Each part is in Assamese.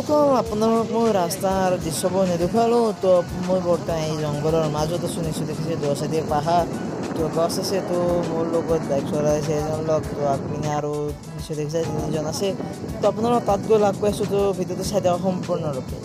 বন্ধুসকল আপোনালোকক মই ৰাস্তাৰ দৃশ্যবোৰ নেদেখুৱালোঁ তো মই বৰ্তমান এই জংঘলৰ মাজত আছোঁ নিশ্চয় দেখিছে দহ চাইডে পাহাৰ তো গছ আছে তো মোৰ লগত বাইক চলাইছে এজন লগ তো আগপিনে আৰু নিশ্চয় দেখিছে তিনিজন আছে তো আপোনালোক তাত গৈ লগ পাইছোঁ তো ভিডিঅ'টো চাই দিয়ক সম্পূৰ্ণৰূপে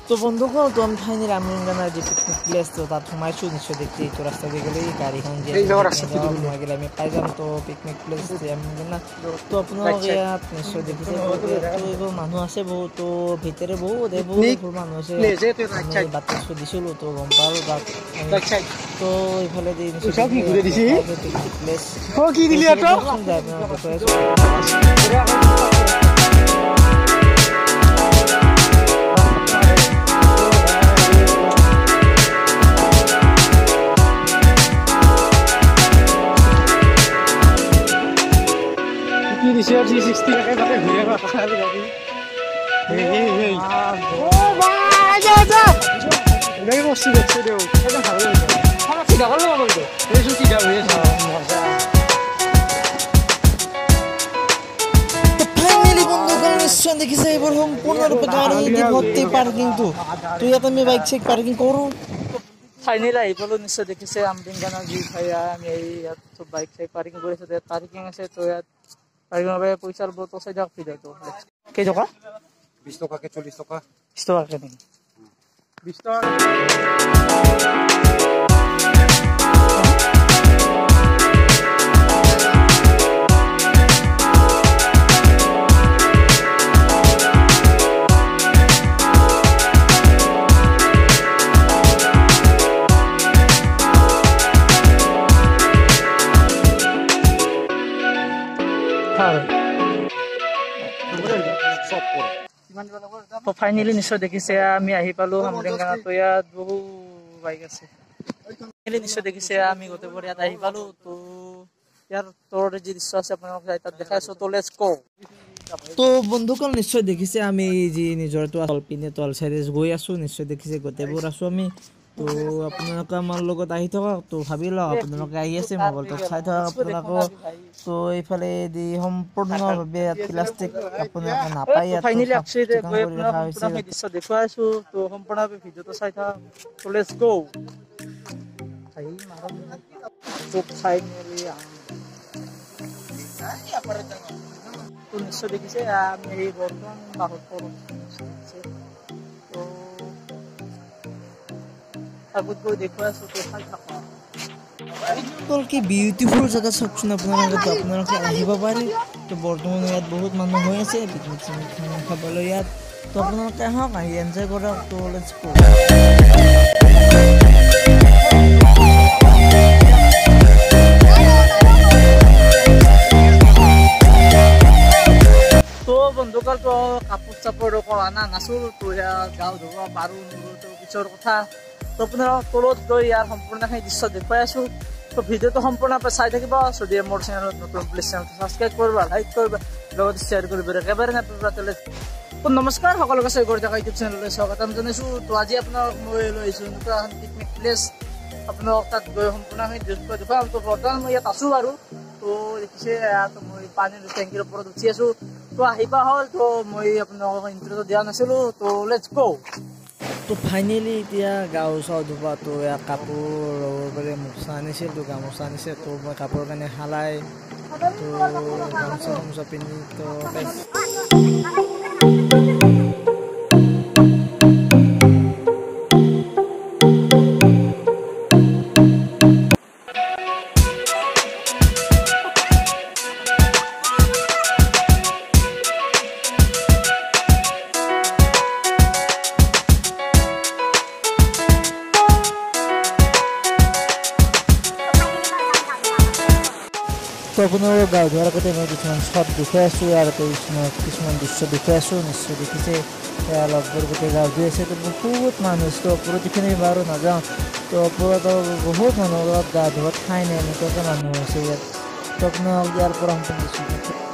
তো বন্ধুসকল তো আমি ফাইনেলি আমৰিংগানাৰ যি পিকনিক প্লেচ তো তাত সোমাইছোঁ নিশ্চয় দেখি এইটো ৰাস্তা দি গ'লে গাড়ীখন সোমাই গ'লে আমি পাই যাম তো পিকনিক প্লেচ আমৰিংগানা তো আপোনালোক ইয়াত নিশ্চয় দেখিছে এইবোৰ মানুহ আছে বহুত তো ভিতৰে বহুত এইবোৰ মানুহ আছে আমি বাতৰি দিছিলোঁ তো গম পালোঁ তাত তো এইফালে দি picnic place G60 kayak pakai gue apa kali lagi. Hei. Oh, aja. Udah mau sudah. Kita harus. Kalau tidak kalau apa itu? Itu tidak bisa. Finally বন্ধুসকল নিশ্চয় দেখিছে এইবোৰ সম্পূৰ্ণৰূপে গাড়ী দি ভৰ্তি পাৰ্কিং তো ইয়াত আমি বাইক চেক পাৰ্কিং কৰোঁ ফাইনেলি আহি পালোঁ নিশ্চয় দেখিছে আমৰিংগানাৰ যি ভাইয়া আমি ইয়াত বাইক চেক পাৰ্কিং কৰিছোঁ ইয়াত পাৰ্কিং আছে তো ইয়াত পাৰ্কিঙৰ পইচাৰ বটো চাই দিয়ক ফিল এইটো কেই টকা 20 টকাকে 40 টকা 20 টকাকে নেকি 20 টকা তো ফাইনেলি নিশ্চয় দেখিছে আমি আহি পালোঁ আমৰিংগানাত তো ইয়াত বহু বাইক আছে ফাইনেলি নিশ্চয় দেখিছে আমি গোটেইবোৰ ইয়াত আহি পালোঁ তো ইয়াৰ তোৰ যি দৃশ্য আছে আপোনালোক তাত দেখাই আছোঁ তো লেটছ গো তো বন্ধুসকল নিশ্চয় দেখিছে আমি যি নিজৰটো পিনে তল চাইডে গৈ আছোঁ নিশ্চয় দেখিছে গোটেইবোৰ আছোঁ আমি তো আপোনালোকে আমাৰ লগত আহি থাকক তো ভাবি লওক আপোনালোকে আহি আছে মোবাইলটো চাই থাকক আপোনালোকক তো এইফালে দি সম্পূৰ্ণভাৱে প্লাষ্টিক আপোনালোকে নাপায় ফাইনেলি আমি দৃশ্য দেখুৱাইছোঁ তো সম্পূৰ্ণভাৱে ভিডিঅ'টো চাই থাকক তো লেটছ গো তো ফাইনেলি তো নিশ্চয় দেখিছে আমি এই বৰ্তমান বাহত কৰোঁ তো আগত গৈ দেখুৱাইছোঁ তো চাই থাকক কি বিউটিফুল জেগা চাওকচোন আপোনালোকে আহিব পাৰে তো বৰ্তমান ইয়াত বহুত মানুহ হৈ আছে পিকনিক খাবলৈ ইয়াত তো আপোনালোকে আহক আহি এনজয় কৰক তো লেটছ গো বন্ধুসকল তো কাপোৰ চাপোৰ অনা নাছিলোঁ তো ইয়াত গাঁও ধুব পাৰোঁ তো পিছৰ কথা তো আপোনালোক তলত গৈ ইয়াৰ সম্পূৰ্ণখিনি দৃশ্য দেখুৱাই আছোঁ তো ভিডিঅ'টো সম্পূৰ্ণৰূপে চাই থাকিব যদি মোৰ চেনেলত নতুন প্লিজ চেনেলটো ছাবস্ক্ৰাইব কৰিব লাইক কৰিব লগতে শ্বেয়াৰ কৰিব একেবাৰে নাপাব তো নমস্কাৰ সকলোকে শ্বেয়াৰ কৰি থকা ইউটিউব চেনেললৈ স্বাগতম জনাইছোঁ তো আজি আপোনালোক মই লৈ আহিছোঁ এনেকুৱা এখন পিকনিক প্লেচ আপোনালোক তাত গৈ সম্পূৰ্ণখিনি দৃশ্য দেখুৱাম তো বৰ্তমান মই ইয়াত আছোঁ বাৰু তো দেখিছে ইয়াত মই পানীৰ টেংকিৰ ওপৰত উঠি আছোঁ তো আহিবা হ'ল তো মই আপোনালোকক ইণ্টাৰভিউ দিয়া নাছিলোঁ তো লেটছ গো তো ফাইনেলি এতিয়া গাঁও চাওঁ ধুবা তো ইয়াত কাপোৰ ল'ব পাৰে মোচা আনিছিল তো গামোচা আনিছে তো মই কাপোৰ কাৰণে হালাই তো গামোচা পিন্ধি তো তো আপোনালোকৰ গাঁও ধোৱাৰ আগতে মই কিছুমান শ্বট দেখুৱাই আছোঁ আৰু কিছুমান দৃশ্য দেখুৱাই আছোঁ নিশ্চয় দেখিছে লগবোৰ গোটেই গাঁও ধুই আছে তো বহুত মানুহ আছে তো ওপৰত যিখিনি বাৰু নাযাওঁ তো ওপৰত বহুত মানুহ অলপ গা ধোৱাত ঠাই নাই এনেকুৱাকৈ মানুহ আছে ইয়াত তো আপোনালোক ইয়াৰ পৰা সম্পূৰ্ণ দিছোঁ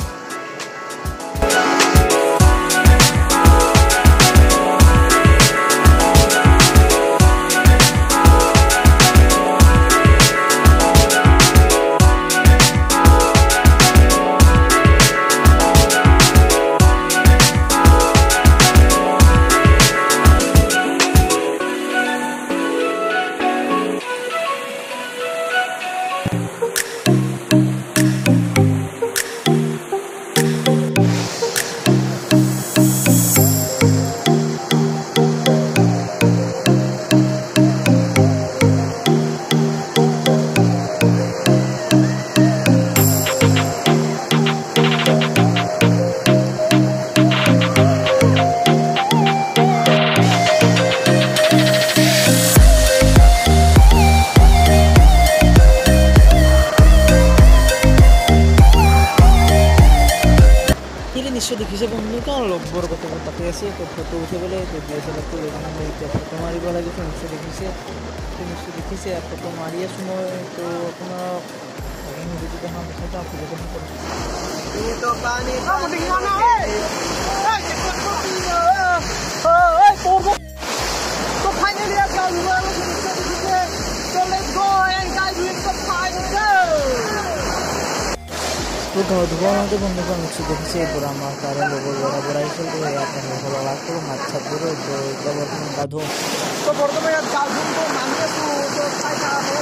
দৃশ্য দেখিছে বন্ধুগণ লগবোৰ কত তাতে আছে তো ফটো উঠিবলৈ তো ডিএসএলআৰটো লৈ মই এতিয়া ফটো মাৰিব লাগিব নিশ্চয় দেখিছে ফটো মাৰি আছো মই তো আপোনাৰ ভিডিঅ'টো দেখাম পিছত আপুনি তো পানী So finally I got one of the certificate. So let's go and guys doing the final তো ধোয়াতে বন্ধুগণ নিশ্চয় দেখিছে এরপর আমার তারা লোগোর বরাবর আইসল তো আপনার ভালো লাগতো মাছ ছাড়বো তো এটা বর্তমান গাধো তো বর্তমানে গাধুন তো নামি আছো তো ফাইটা হবে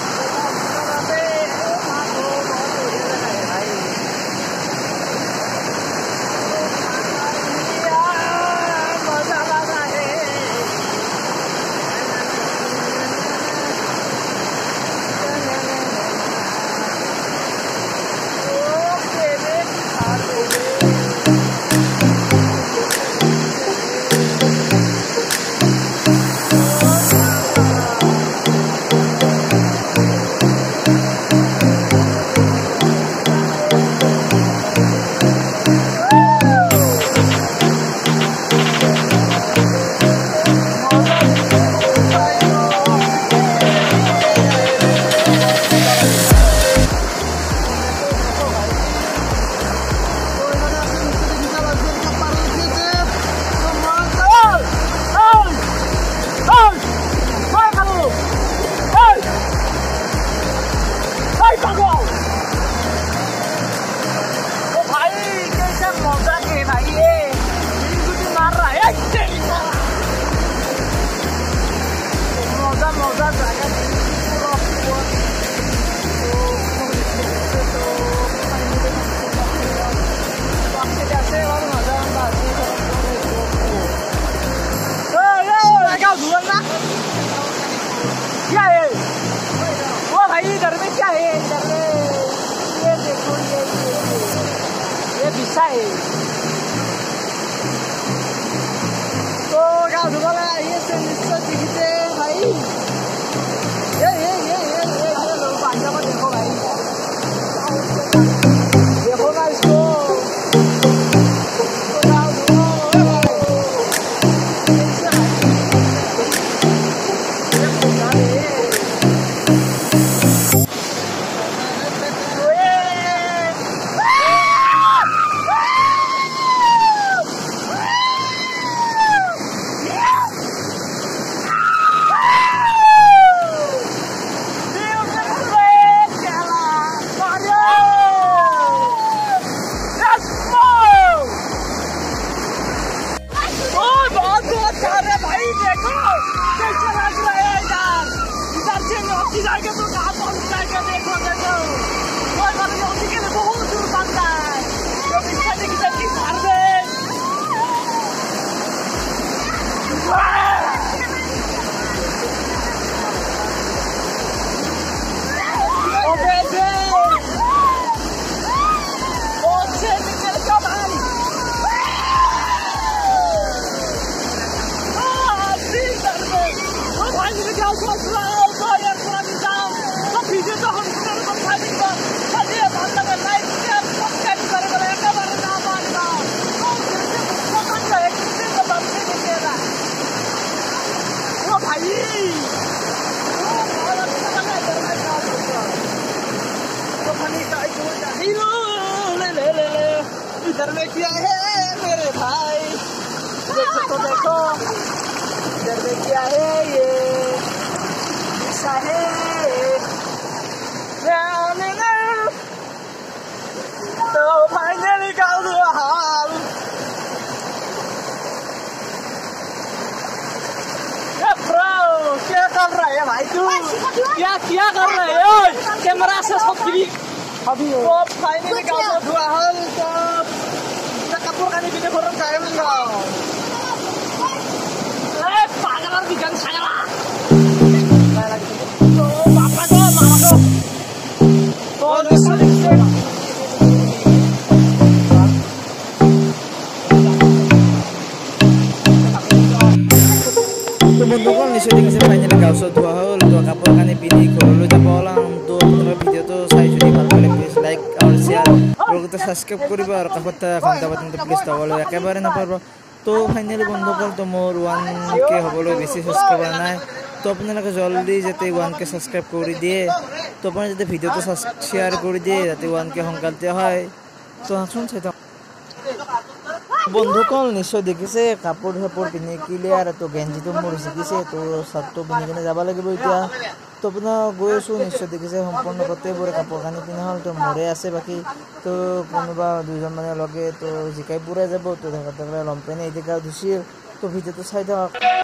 तो गाँव वाला ये से निश्चय दिखते भाई ये लोग पांचा में देखो भाई देखो ना इसको इधर में क्या है मेरे भाई देखो तो देखो इधर में क्या है ये ऐसा है तो फाइनली कर दिया हाल क्या कर रहा है भाई तू क्या कर रहा है कैमरा से सब अभी वो फाइनली कर दिया हाल तो kapur kan ini orang kaya enggak? Pangalan bikin saya lah. Oh, bapak tuh, mama tuh. Oh, Teman-teman নিশ্চয় দেখিছে ফাইনালি গাঁও ধোৱা হ'ল তো কাপোৰ কানি পিন্ধি ঘৰলৈ যাব ওলাম তো আপোনাৰ ভিডিঅ'টো চাই যদি ভাল পালে প্লিজ লাইক আৰু শ্বেয়াৰ আৰু সাবস্ক্ৰাইব কৰিবা আৰু কাষত ঘণ্টা বাটনটো প্লিজ দবাবলৈ একেবাৰে নাপাৰিব তো ফাইনেলি বন্ধুসকল তো মোৰ 1K হ'বলৈ বেছি সাবস্ক্ৰাইবাৰ নাই তো আপোনালোকে জলদি যাতে 1K সাবস্ক্ৰাইব কৰি দিয়ে তো আপুনি যাতে ভিডিঅ'টো শ্বেয়াৰ কৰি দিয়ে যাতে 1K সোনকালে হয় তো আচোন চাই থাকক বন্ধুসকল নিশ্চয় দেখিছে কাপোৰ পিন্ধি ক্লিয়াৰ তো গেঞ্জিটো মোৰ শিকিছে তো চাৰ্টটো পিন্ধি কিনে যাব লাগিব এতিয়া তো আপোনাৰ গৈ আছোঁ নিশ্চয় দেখিছে সম্পূৰ্ণ গোটেইবোৰে কাপোৰ কানি পিন্ধা হ'ল তো মোৰে আছে বাকী তো কোনোবা দুজন মানে লগে তো জিকাই পুৰাই যাব তো তেখেতসকলে লম্পেনে এদিকে ধুছিল তো ভিডিঅ'টো চাই থাকক